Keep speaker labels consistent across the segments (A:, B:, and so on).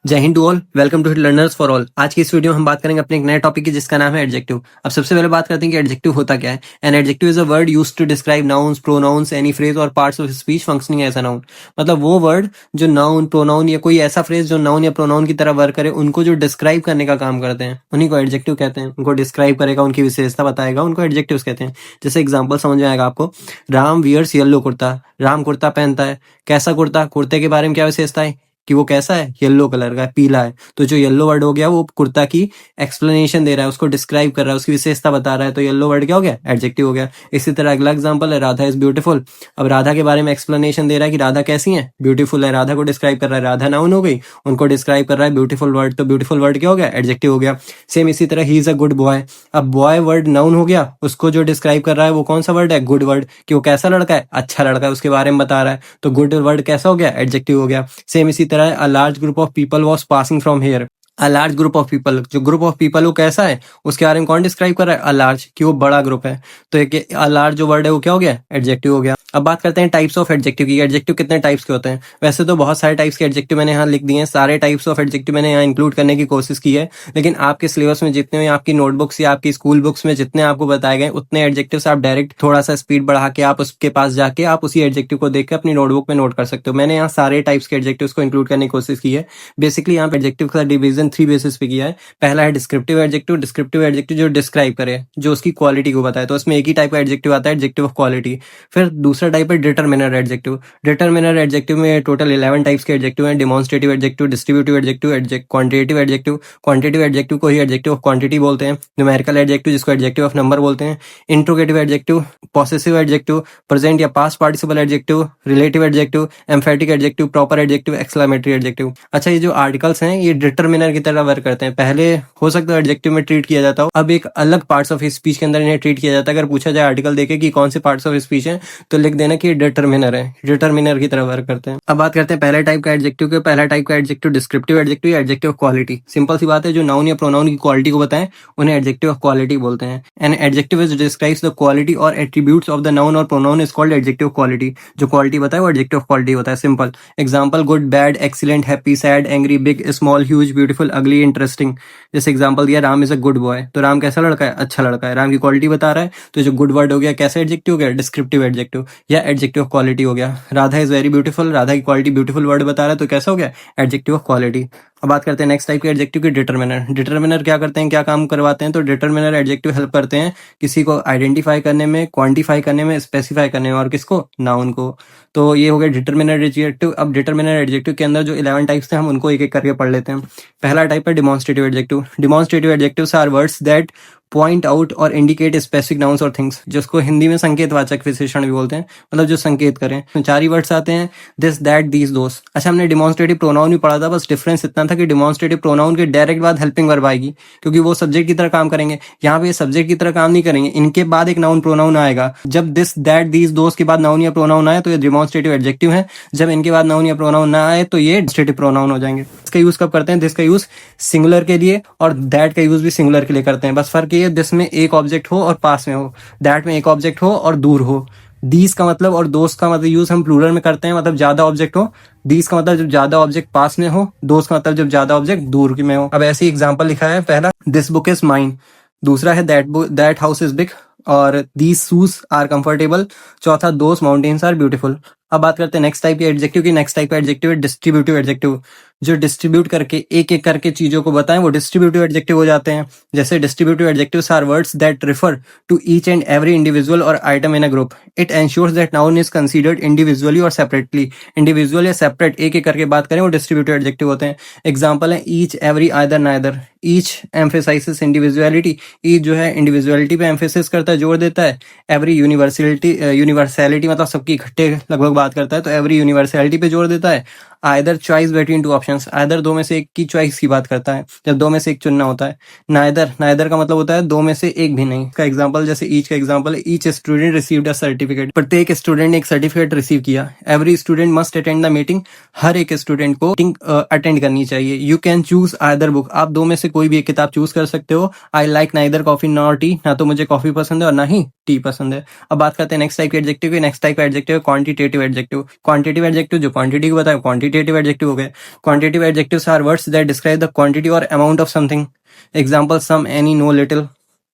A: जय Hind to all, welcome to learners for all. आज की इस वीडियो में हम बात करेंगे अपने एक नए टॉपिक की जिसका नाम है एडजेक्टिव। अब सबसे पहले बात करते हैं कि एडजेक्टिव होता क्या है। An adjective is a word used to describe nouns, pronouns, any phrase और parts of speech functioning as a noun. मतलब वो वर्ड जो नाउन, प्रोनाउन या कोई ऐसा फ्रेज जो नाउन या प्रोनाउन की तरह वर्क करे, उनको जो डिस्क्राइब करने का काम करते हैं, उन्हीं को एडजेक्टिव कहते हैं। उनको डिस्क्राइब करेगा, उनकी विशेषता बताएगा, उनको एडजेक्टिव्स कहते हैं। जैसे एग्जाम्पल समझ में आएगा आपको। Ram wears yellow kurta. राम कुर्ता पहनता है। कैसा कुर्ता? कुर्ते के बारे में क्या विशेषता है कि वो कैसा है? येलो कलर का है, पीला है। तो जो येलो वर्ड हो गया वो कुर्ता की एक्सप्लेनेशन दे रहा है, उसको डिस्क्राइब कर रहा है, उसकी विशेषता बता रहा है। तो येलो वर्ड क्या हो गया? एडजेक्टिव हो गया। इसी तरह अगला एग्जांपल है राधा इज ब्यूटीफुल। अब राधा के बारे में एक्सप्लेनेशन दे रहा है कि राधा कैसी है? ब्यूटीफुल है। राधा को डिस्क्राइब कर रहा है। राधा नाउन हो गई, उनको डिस्क्राइब कर रहा है ब्यूटीफुल वर्ड। तो ब्यूटीफुल वर्ड क्या हो गया? एडजेक्टिव हो गया। सेम इसी तरह he is a good boy. अब बॉय वर्ड नाउन हो गया, उसको जो डिस्क्राइब कर रहा है वो कौन सा वर्ड है? Good word. कि वो कैसा लड़का है? अच्छा लड़का है, उसके बारे में बता रहा है। तो गुड वर्ड कैसा हो गया? एडजेक्टिव हो गया। सेम इसी तरह a large group of people was passing from here. A large group of people, जो ग्रुप ऑफ पीपल वो कैसा है उसके बारे में कौन डिस्क्राइब कर रहा है? अ लार्ज, कि वो बड़ा ग्रुप है। तो एक अ लार्ज जो वर्ड है वो क्या हो गया? एडजेक्टिव हो गया। अब बात करते हैं टाइप्स ऑफ एडजेक्टिव की। एडजेक्टिव कितने टाइप्स के होते हैं? वैसे तो बहुत सारे टाइप्स के एडजेक्टिव मैंने यहाँ लिख दिए हैं, सारे टाइप्स ऑफ एडजेक्टिव मैंने यहाँ इंक्लूड करने की कोशिश की है। लेकिन आपके सिलेबस में जितने भी आपकी नोटबुक्स या आपकी स्कूल बुक्स में जितने आपको बताए गए उतने एडजेक्टिव्स आप डायरेक्ट थोड़ा सा स्पीड बढ़ा के आप उसके पास जाके आप उसी एडजेक्टिव को देख के अपनी नोटबुक में नोट कर सकते हो। मैंने यहाँ सारे टाइप्स के एडजेक्टिव्स को इंक्लूड करने की कोशिश की है। बेसिकली यहाँ पे एडजेक्टिव का डिवीजन 3 बेसिस पे किया है। पहला है डिस्क्रिप्टिव एडजेक्टिव। डिस्क्रिप्टिव एडजेक्टिव जो डिस्क्राइब करे, जो उसकी क्वालिटी को बताए। तो इसमें एक ही टाइप का एडजेक्टिव आता है, एडजेक्टिव ऑफ क्वालिटी। फिर दूसरा टाइप है डिटरमिनर एडजेक्टिव। डिटरमिनर एडजेक्टिव में टोटल 11 टाइप्स के एडजेक्टिव हैं। Demonstrative adjective, distributive adjective, quantitative adjective. Quantitative adjective को ही एडजेक्टिव ऑफ क्वांटिटी बोलते हैं। न्यूमेरिकल एडजेक्टिव जिसको एडजेक्टिव ऑफ नंबर बोलते हैं। Interrogative adjective, possessive adjective, present या past participle adjective, relative adjective, emphatic adjective, proper adjective, exclamatory adjective. अच्छा, ये जो आर्टिकल्स हैं ये डिटरमिनर की तरह वर्क करते हैं। पहले हो सकता है एडजेक्टिव में ट्रीट किया जाता हो, अब एक अलग पार्ट्स ऑफ स्पीच के अंदर इन्हें ट्रीट किया जाता है। अगर पूछा जाए आर्टिकल देके कि कौन से पार्ट्स ऑफ स्पीच है, तो लिख देना कि डिटरमिनर है, डिटरमिनर की तरह वर्क करते हैं। अब बात करते हैं पहले टाइप का एडजेक्टिव के। पहला टाइप का एडजेक्टिव डिस्क्रिप्टिव एडजेक्टिव या एडजेक्टिव ऑफ क्वालिटी। सिंपल सी बात है, जो नाउन या प्रोनाउन की क्वालिटी को बताएं उन्हें एडजेक्टिव ऑफ क्वालिटी बोलते हैं। N adjective is describes the quality और एट्रीब्यूट्स ऑफ द नाउन और pronoun is called adjective of quality. जो क्वालिटी बताए वो एडजेक्टिव ऑफ क्वालिटी होता है। Simple example, good, bad, excellent, happy, sad, angry, big, small, huge, beautiful, अगली, interesting. जैसे example दिया, Ram is a good boy. तो राम कैसा लड़का है? अच्छा लड़का है। राम की क्वालिटी बता रहा है। तो जो गुड वर्ड हो गया कैसा एडजेक्टिव हो गया? डिस्क्रिप्टिव एडजेक्टिव या एडजेक्टिव ऑफ क्वालिटी हो गया। Radha is very beautiful. Radha की क्वालिटी ब्यूटीफुल वर्ड बता रहा है, तो कैसा हो गया? Adjective of quality. अब बात करते हैं नेक्स्ट टाइप के एडजेक्टिव की, डिटरमिनर। डिटरमिनर क्या करते हैं, क्या काम करवाते हैं? तो डिटरमिनर एडजेक्टिव हेल्प करते हैं किसी को आइडेंटिफाई करने में, क्वांटिफाई करने में, स्पेसिफाई करने में। और किसको? नाउन को। तो ये हो गया डिटरमिनर एडजेक्टिव। अब डिटरमिनर एडजेक्टिव के अंदर जो 11 टाइप्स थे हम उनको एक एक करके पढ़ लेते हैं। पहला टाइप है demonstrative adjective. Demonstrative adjectives are words that point out or indicate specific nouns or things, जिसको हिंदी में संकेतवाचक विशेषण भी बोलते हैं, मतलब जो संकेत करें। तो 4 ही वर्ड्स आते हैं, दिस, दैट, दीज, दोस। अच्छा, हमने डिमॉन्स्ट्रेटिव प्रोनाउन भी पढ़ा था, बस डिफरेंस इतना था कि डिमॉन्स्ट्रेटिव प्रोनाउन के डायरेक्ट बाद हेल्पिंग वर्ब आएगी, क्योंकि वो सब्जेक्ट की तरह काम करेंगे। यहाँ पे सब्जेक्ट की तरह काम नहीं करेंगे, इनके बाद एक नाउन प्रोनाउन आएगा। जब दिस, दैट, दीज, दोस के बाद नाउन या प्रोनाउन आए तो ये डिमॉन्स्ट्रेटिव एडजेक्टिव है। जब इनके बाद नाउन या प्रोनाउन ना आए तो ये डिमॉन्स्ट्रेटिव प्रोनाउन हो जाएंगे। इसका यूज कब करते हैं? दिस का यूज सिंगुलर के लिए और दैट का यूज भी सिंगुलर के लिए करते हैं। बस फर्क ये है, दिस में एक ऑब्जेक्ट हो और पास में हो, दैट में एक ऑब्जेक्ट हो और दूर हो। दीज का मतलब और दोस्त का मतलब यूज हम प्लूरल में करते हैं, मतलब ज्यादा ऑब्जेक्ट हो। दीज का मतलब जब ज्यादा ऑब्जेक्ट पास में हो, दोस्त का मतलब जब ज्यादा ऑब्जेक्ट दूर में हो। अब ऐसे ही एग्जांपल लिखा है, पहला दिस बुक इज माइन, दूसरा है दैट हाउस इज बिग, और दीज शूज आर कंफर्टेबल, चौथा दोस माउंटेन्स आर ब्यूटीफुल। अब बात करते हैं नेक्स्ट टाइप के एडजेक्टिव की। नेक्स्ट टाइप का एडजेक्टिव है डिस्ट्रीब्यूटिव एडजेक्टिव। जो डिस्ट्रीब्यूट करके एक एक करके चीजों को बताएं वो डिस्ट्रीब्यूटिव एडजेक्टिव हो जाते हैं। जैसे distributive adjectives are words that refer to each and every individual और item in a group. It ensures that noun is considered individually और सेपरेटली। इंडिविजुअल या सेपरेट एक एक करके बात करें वो डिस्ट्रीब्यूटिव एडजेक्टिव होते हैं। एग्जाम्पल है each, every, either, neither. Each emphasises individuality, each जो है इंडिविजुअलिटी पे एम्फेसिस करता है, जोर देता है। एवरी यूनिवर्सैलिटी मतलब सबकी इकट्ठे लगभग बात करता है, तो एवरी यूनिवर्सैलिटी पे जोर देता है। Either choice between two options, either दो में से एक की चॉइस की बात करता है, जब दो में से एक चुनना होता है। नाइदर का मतलब होता है दो में से एक भी नहीं। का एग्जांपल जैसे ईच का एग्जांपल है, each student received a certificate, प्रत्येक स्टूडेंट ने एक सर्टिफिकेट रिसीव किया। Every student must attend the meeting, हर एक स्टूडेंट को मीटिंग अटेंड करनी चाहिए। You can choose either book, आप दो में से कोई भी एक किताब चूज कर सकते हो। I like neither coffee nor T, ना तो मुझे कॉफी पसंद है और ना ही टी पसंद है। अब बात करते हैं नेक्स्ट टाइप के एडजेक्टिव की। नेक्स्ट टाइप का एडजेक्टिव है क्वांटिटेटिव एडजेक्टिव। क्वांटिटेटिव एडजेक्टिव जो क्वांटिटी को बताए क्वांटिटी क्वांटिटेटिव एडजेक्टिव हो गए। Quantitative adjectives are words that describe the quantity और amount of something. Example some, any, no, little.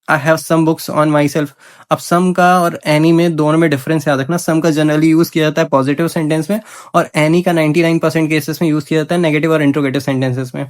A: I have some books on my shelf. अब some का और any में दोनों में डिफरेंस याद रखना। सम का जनरली यूज किया जाता है पॉजिटिव सेंटेंस में, और एनी का 99% केसेस में यूज किया जाता है नेगेटिव और इंट्रोगेटिव सेंटेंसेस में।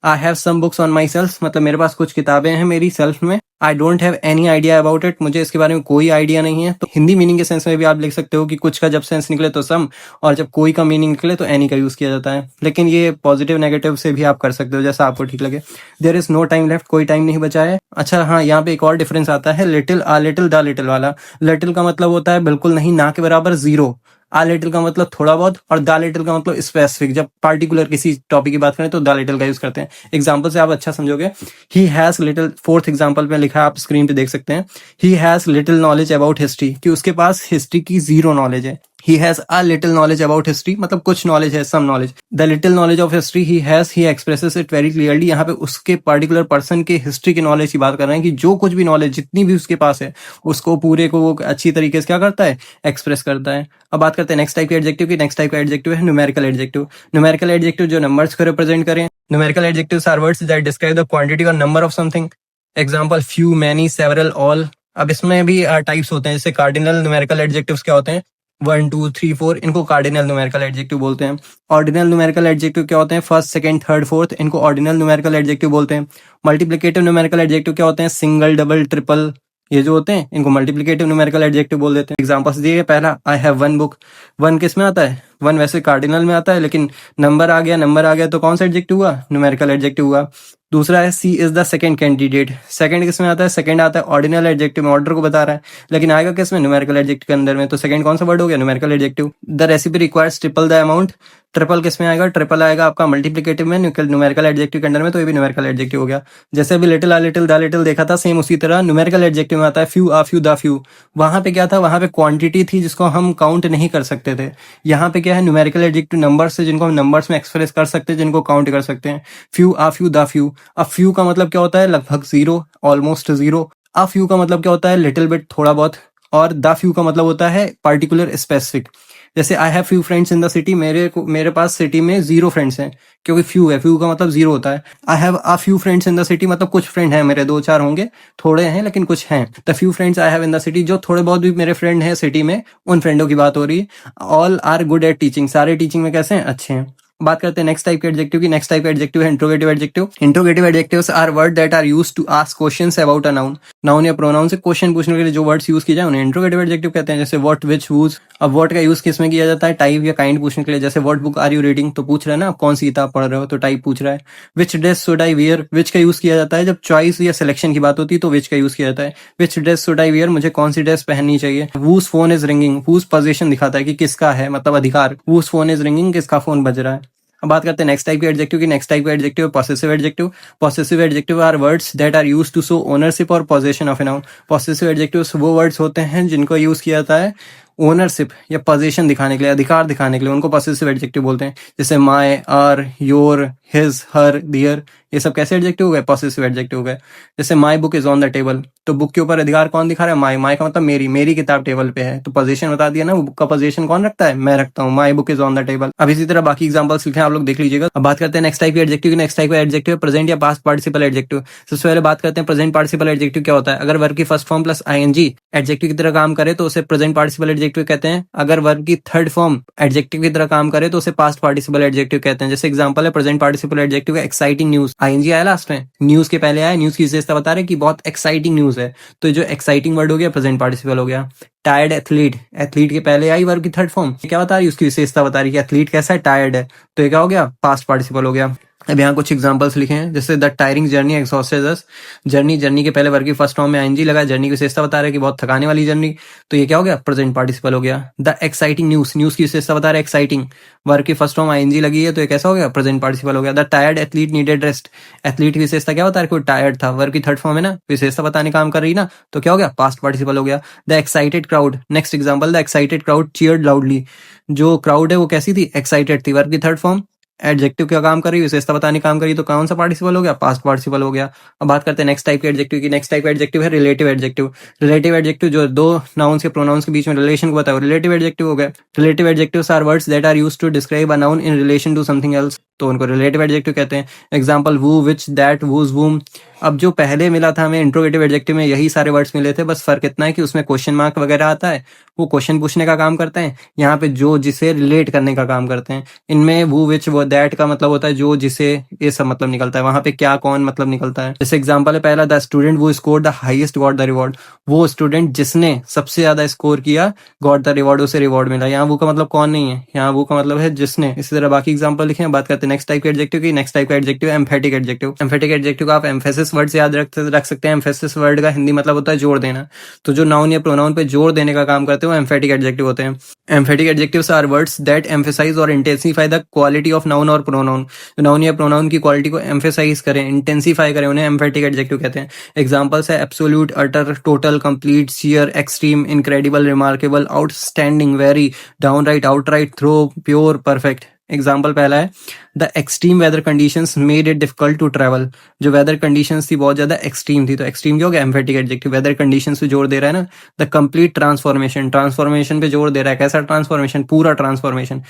A: I have some books on my shelf मतलब मेरे पास कुछ किताबें हैं मेरी सेल्फ में। I don't have any idea about it, मुझे इसके बारे में कोई आइडिया नहीं है। तो हिंदी मीनिंग के सेंस में भी आप लिख सकते हो कि कुछ का जब सेंस निकले तो सम, और जब कोई का मीनिंग निकले तो एनी का यूज किया जाता है। लेकिन ये पॉजिटिव नेगेटिव से भी आप कर सकते हो जैसा आपको ठीक लगे। There is no time left, कोई टाइम नहीं बचा है। अच्छा हाँ, यहाँ पे एक और डिफरेंस आता है, little, uh little, the little वाला। लिटिल का मतलब होता है बिल्कुल नहीं, ना के बराबर, जीरो। आ लिटिल का मतलब थोड़ा बहुत, और द लिटिल का मतलब स्पेसिफिक। जब पार्टिकुलर किसी टॉपिक की बात करें तो द लिटिल का यूज करते हैं। एग्जाम्पल से आप अच्छा समझोगे। He has little, fourth example में लिखा है, आप स्क्रीन पे देख सकते हैं। He has little knowledge about history, कि उसके पास हिस्ट्री की जीरो नॉलेज है। He has a little knowledge about history मतलब कुछ नॉलेज है, some knowledge. The little knowledge of history he has, he expresses it very clearly. यहाँ पे उसके पर्टिकुलर पर्सन के हिस्ट्री की नॉलेज की बात कर रहे हैं कि जो कुछ भी नॉलेज जितनी भी उसके पास है उसको पूरे को वो अच्छी तरीके से क्या करता है, एक्सप्रेस करता है। अब बात करते हैं नेक्स्ट टाइप के एडजेक्टिव की। नेक्स्ट टाइप का एडजेक्टिव है न्यूमेरिकल एडजेक्टिव। न्यूमेरिकल एडजेक्टिव जो नंबर्स को रिप्रेजेंट करें। Numerical adjectives are words that describe the quantity और number of something. Example few, many, several, all. अब इसमें भी टाइप्स होते हैं, जैसे कार्डिनल न्यूमेरिकल एडजेक्टिव्स क्या होते हैं, 1 2 3 4, इनको कार्डिनल न्यूमेरिकल एडजेक्टिव बोलते हैं। ऑर्डिनल न्यूमेरिकल एडजेक्टिव क्या होते हैं, फर्स्ट, सेकंड, थर्ड, फोर्थ, इनको ऑर्डिनल न्यूमेरिकल एडजेक्टिव बोलते हैं। मल्टीप्लिकेटिव न्यूमेरिकल एडजेक्टिव क्या होते हैं, सिंगल, डबल, ट्रिपल, ये जो होते हैं इनको मल्टीप्लिकेटिव न्यूमेरिकल एडजेक्टिव बोल देते हैं। एग्जांपल्स दिए, पहला I have one book. One किस में आता है, वन वैसे कार्डिनल में आता है, लेकिन नंबर आ गया तो कौन सा एडजेक्टिव हुआ, न्यूमेरिकल एडजेक्टिव हुआ। दूसरा है she is the second candidate. Second किस में आता है, सेकंड आता है ऑर्डिनल एडजेक्टिव में, ऑर्डर को बता रहा है, लेकिन आएगा किस में, न्यूमेरिकल एडजेक्टिव के अंदर में। तो सेकंड कौन सा वर्ड हो गया, numerical adjective. The recipe requires triple the amount. Triple किस में आएगा, ट्रिपल आएगा आपका मल्टीप्लिकेटिव में, न्यूमेरिकल एडजेक्टिव के अंडर में, तो ये भी न्यूमेरिकल एडजेक्टिव हो गया। जैसे अभी little, uh little, the little देखा था, सेम उसी तरह न्यूमेरिकल एडजेक्टिव में आता है few, uh few, the few. वहां पे क्या था, वहां पे क्वांटिटी थी जिसको हम काउंट नहीं कर सकते थे। यहाँ पे क्या है, न्यूमेरिकल एडजेक्टिव नंबर्स से जिनको हम नंबर्स में एक्सप्रेस कर सकते हैं, जिनको काउंट कर सकते हैं। Few, uh few, the few. अब फ्यू का मतलब क्या होता है, लगभग जीरो, ऑलमोस्ट जीरो। आ फ्यू का मतलब क्या होता है, लिटिल बिट, थोड़ा बहुत। और द फ्यू का मतलब होता है पार्टिकुलर, स्पेसिफिक। जैसे I have few friends in the city, मेरे पास सिटी में 0 फ्रेंड्स हैं, क्योंकि फ्यू है, फ्यू का मतलब 0 होता है। I have a few friends in the city मतलब कुछ फ्रेंड हैं मेरे, 2 4 होंगे, थोड़े हैं लेकिन कुछ हैं। The few friends I have in the city, जो थोड़े बहुत भी मेरे फ्रेंड हैं सिटी में, उन फ्रेंडों की बात हो रही है। All are good at teaching, सारे टीचिंग में कैसे हैं, अच्छे हैं। बात करते हैं नेक्स्ट टाइप के एडजेक्टिव की। नेक्स्ट टाइप का एडजेक्टिव है interrogative adjective. Interrogative adjectives are word that are used to ask questions about a noun. Noun या प्रोनाउन से क्वेश्चन पूछने के लिए जो वर्ड्स यूज किए जाए उन्हें इंट्रोगेटिव एडजेक्टिव कहते हैं। जैसे व्हाट, व्हिच, हुज। अब व्हाट का यूज किस में किया जाता है, टाइप या काइंड पूछने के लिए। जैसे what book are you reading, तो पूछ रहा है ना आप कौन सी किताब पढ़ रहे हो, तो टाइप पूछ रहा है। Which dress should I wear, विच का यूज किया जाता है जब चॉइस या सिलेक्शन की बात होती है, तो विच का यूज किया जाता है। Which dress should I wear, मुझे कौन सी ड्रेस पहननी चाहिए। whose phone is ringing, whose possession दिखाता है कि किसका है, मतलब अधिकार। whose फोन इज रिंगिंग, किसका फोन बज रहा है। अब बात करते हैं नेक्स्ट टाइप के एडजेक्टिव की। नेक्स्ट टाइप का adjective possessive adjective. Possessive adjective are words that are used to show ownership और possession of a noun. Possessive adjectives वो वर्ड्स होते हैं जिनको यूज किया जाता है ओनरशिप या पोजीशन दिखाने के लिए, अधिकार दिखाने के लिए, उनको पॉसेसिव एडजेक्टिव बोलते हैं। जैसे माय, आर, योर, हिज, हर, दियर, ये सब कैसे एडजेक्टिव हो गए, पॉसेसिव एडजेक्टिव हो गए। जैसे my book is on the table, तो बुक के ऊपर अधिकार कौन दिखा रहा है, माय। माय का मतलब मेरी किताब टेबल पे है, तो पोजीशन बता दिया ना, बुक का पोजीशन कौन रखता है, मैं रखता हूँ। My book is on the table. अब इसी तरह बाकी एग्जांपल्स लिखे हैं, आप लोग देख लीजिएगा। अब बात करते हैं नेक्स्ट टाइप के एडजेक्टिव की। नेक्स्ट टाइप का एडजेक्टिव प्रेजेंट या पास्ट पार्टिसिपल एडजेक्टिव। सबसे पहले बात करते हैं प्रेजेंट पार्टिसिपल एडजेक्टिव क्या होता है। अगर वर्ब की first form plus ING adjective की तरह काम करे तो उसे प्रेजेंट पार्टिसिपल एडजेक्टिव कहते हैं। अगर वर्ब की थर्ड फॉर्म एडजेक्टिव की तरह काम करे तो उसे पास्ट पार्टिसिपल एडजेक्टिव कहते हैं। जैसे एग्जांपल है present participle adjective exciting news, ING आया लास्ट में, न्यूज के पहले आया, न्यूज की विशेषता बता रहे कि बहुत एक्साइटिंग न्यूज है, तो जो एक्साइटिंग वर्ड हो गया प्रेजेंट पार्टिसिपल हो गया। टायर्ड एथलीट, एथलीट के पहले आई वर्ब की थर्ड फॉर्म, क्या बता रही है, उसकी विशेषता बता रही है कि एथलीट कैसा है, टायर्ड है, तो ये क्या हो गया, पास्ट पार्टिसिपल हो गया। अब यहाँ कुछ एग्जांपल्स लिखे हैं, जैसे the tiring journey exhausted us. Journey के पहले वर्ब की फर्स्ट फॉर्म में आईएनजी लगा, जर्नी की विशेषता बता रहा है कि बहुत थकाने वाली जर्नी, तो ये क्या हो गया, प्रेजेंट पार्टिसिपल हो गया। द एक्साइटिंग न्यूज की विशेषता बता रहा है एक्साइटिंग, वर्ब की फर्स्ट फॉर्म आईएनजी लगी है, तो ये कैसा हो गया, प्रेजेंट पार्टिसिपल हो गया। The tired athlete needed rest, athlete की विशेषता क्या बता रहा है, कोई टायर्ड था, वर्ब की थर्ड फॉर्म है ना, विशेषता बताने काम कर रही ना, तो क्या हो गया, पास्ट पार्टिसिपल हो गया। The excited crowd, next example, the excited crowd cheered loudly, जो क्राउड है वो कैसी थी, एक्साइटेड थी, वर्ब की थर्ड फॉर्म एडजेक्टिव क्या काम कर रही है, विशेषता बताने काम करी, तो कौन सा पार्टिसिपल हो गया, पास्ट पार्टिसिपल हो गया। अब बात करते हैं नेक्स्ट टाइप के एडजेक्टिव की। नेक्स्ट टाइप का एडजेक्टिव है रिलेटिव एडजेक्टिव। रिलेटिव एडजेक्टिव जो दो नाउन्स के प्रोनाउंस के बीच में रिलेशन को बताओ, रिलेटिव एडजेक्टिव हो गया। Relative adjectives are words that are used to describe a noun in relation to something else, तो उनको रिलेटिव एडजेक्टिव कहते हैं। Example who, which, that, whose, whom. अब जो पहले मिला था हमें इंट्रोगेटिव एडजेक्टिव में, यही सारे वर्ड्स मिले थे, बस फर्क इतना है कि उसमें क्वेश्चन मार्क वगैरह आता है, वो क्वेश्चन पूछने का काम करते हैं। यहाँ पे जो जिसे रिलेट करने का काम करते हैं। इनमें वो, विच, वो, दैट का मतलब होता है जो जिसे, ये सब मतलब निकलता है। वहां पे क्या, कौन मतलब निकलता है। जैसे एग्जांपल है पहला, द स्टूडेंट वो score the highest got the reward. वो स्टूडेंट जिसने सबसे ज्यादा स्कोर किया गॉट द रिवॉर्ड, उसे रिवॉर्ड मिला। यहाँ वो का मतलब कौन नहीं है, यहाँ वो का मतलब है जिसने। इसी तरह बाकी एग्जांपल लिखे। बात करते हैं नेक्स्ट टाइप के एडजेक्टिव की। नेक्स्ट टाइप का adjective emphatic adjective. Emphatic adjective का आप एम्फेसिस वर्ड से याद रख सकते हैं। एम्फेसिस वर्ड का हिंदी मतलब होता है जोर देना। तो जो नाउन या प्रोनाउन पे जोर देने का काम करते हैं वो एम्फेटिक एडजेक्टिव होते हैं। Emphatic adjectives are words that emphasise और intensify the quality of noun और प्रोनाउन। नाउन या प्रोनाउन की क्वालिटी को एम्फेसाइज करें, इंटेंसिफाई करें, उन्हें एम्फेटिक एडजेक्टिव कहते हैं। एग्जांपल्स है absolute, utter, total, complete, sheer, extreme, incredible, remarkable, outstanding, very, downright, outright, thorough, pure, perfect. Example पहला है the extreme weather conditions made it difficult to travel. जो वेदर कंडीशंस थी बहुत ज्यादा एक्सट्रीम थी, तो एक्सट्रीम क्या हो गया, एम्फेटिक एडजेक्टिव। वेदर कंडीशंस पे जोर दे रहा है ना। द कंप्लीट ट्रांसफॉर्मेशन, ट्रांसफॉर्मेशन पे जोर दे रहा है। कैसा ट्रांसफॉर्मेशन, पूरा ट्रांसफॉर्मेशन।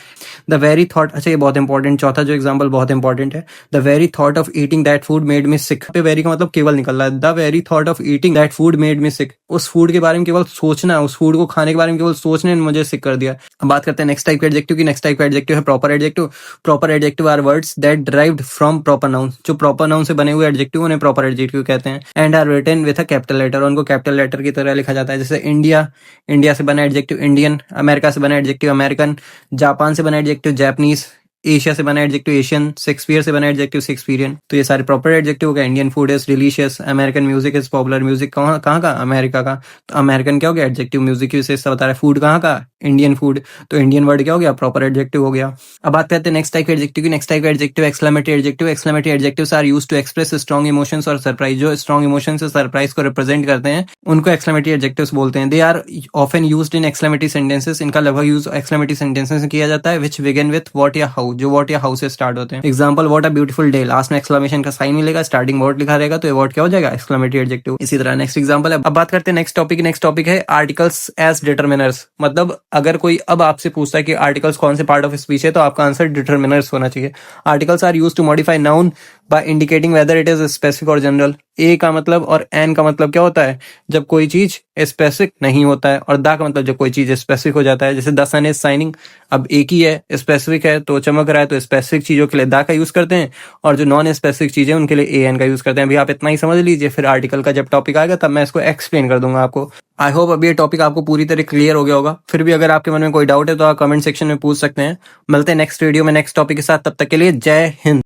A: द वेरी थॉट, अच्छा ये बहुत इंपॉर्टेंट, चौथा जो एग्जाम्पल बहुत इंपॉर्टेंट है। The very thought of eating that food made me sick. पे वेरी का मतलब केवल निकल रहा है। The very thought of eating that food made me sick. उस फूड के बारे में केवल सोचना, उस फूड को खाने के बारे में केवल सोचने ने मुझे सिक कर दिया। अब बात करते हैं नेक्स्ट टाइप के एडजेक्टिव की। नेक्स्ट टाइप का एडजेक्टिव है proper adjective. Proper adjective are words that derived from proper noun. जो प्रॉपर नाउन से बने हुए एडजेक्टिव उन्हें प्रॉपर एडजेक्टिव कहते हैं। And are written with a capital letter, उनको कैपिटल लेटर की तरह लिखा जाता है। जैसे इंडिया, इंडिया से बना एडजेक्टिव इंडियन। अमेरिका से बना एडजेक्टिव अमेरिकन। जापान से बना एडजेक्टिव जैपनीज। एशिया से बना एडजेक्टिव एशियन। शेक्सपियर से बना एडजेक्टिव शेक्सपियरियन। तो ये सारे प्रॉपर एडजेक्टिव हो गए। Indian food is delicious. American music is popular. Music कहाँ का, अमेरिका का, तो अमेरिकन क्या हो गया, एडजेक्टिव। म्यूजिक की विशेषता बता रहा है। फूड कहाँ का, इंडियन फूड, तो इंडियन वर्ड क्या हो गया, प्रॉपर एडजेक्टिव हो गया। अब बात करते हैं नेक्स्ट टाइप एडजेक्टिव की। Next type adjective exclamatory adjective. Exclamatory adjectives are used to express strong emotions और सरप्राइज। जो स्ट्रॉन्ग इमोशंस और सरप्राइज को रिप्रेजेंट करते हैं उनको एक्सक्लेमेटरी एडजेक्टिव्स बोलते हैं। They are often used in exclamatory sentences. इनका लगभग यूज एक्सक्लेमेटरी सेंटेंसेस में किया जाता है। विच बिगिन विथ व्हाट या हाउ, जो व्हाट या हाउ से स्टार्ट होते हैं। Example what a beautiful day, last में एक्सक्लेमेशन का साइन मिलेगा, स्टार्टिंग वर्ड लिखा रहेगा, तो ये वर्ड क्या हो जाएगा, एक्सक्लेमेटरी एडजेक्टिव। इसी तरह नेक्स्ट एग्जांपल है। अब बात करते हैं नेक्स्ट टॉपिक। नेक्स्ट टॉपिक है आर्टिकल्स एज डिटरमिनर्स। मतलब अगर कोई अब आपसे पूछता है कि आर्टिकल्स कौन से पार्ट ऑफ स्पीच है, तो आपका आंसर डिटरमिनर्स होना चाहिए। Articles are used to modify noun by indicating whether it is specific or general. A का मतलब और एन का मतलब क्या होता है, जब कोई चीज स्पेसिफिक नहीं होता है, और दा का मतलब जब कोई चीज स्पेसिफिक हो जाता है। जैसे द सन इज शाइनिंग, अब एक ही है, स्पेसिफिक है तो चमक रहा है, तो स्पेसिफिक चीजों के लिए दा का यूज करते हैं, और जो नॉन स्पेसिफिक चीजें उनके लिए ए एन का यूज करते हैं। अभी आप इतना ही समझ लीजिए, फिर आर्टिकल का जब टॉपिक आएगा तब मैं इसको एक्सप्लेन कर दूंगा आपको। आई होप अभी ये टॉपिक आपको पूरी तरह क्लियर हो गया होगा। फिर भी अगर आपके मन में कोई डाउट है तो आप कमेंट सेक्शन में पूछ सकते हैं। मिलते हैं नेक्स्ट वीडियो में नेक्स्ट टॉपिक के साथ, तब तक के लिए जय हिंद।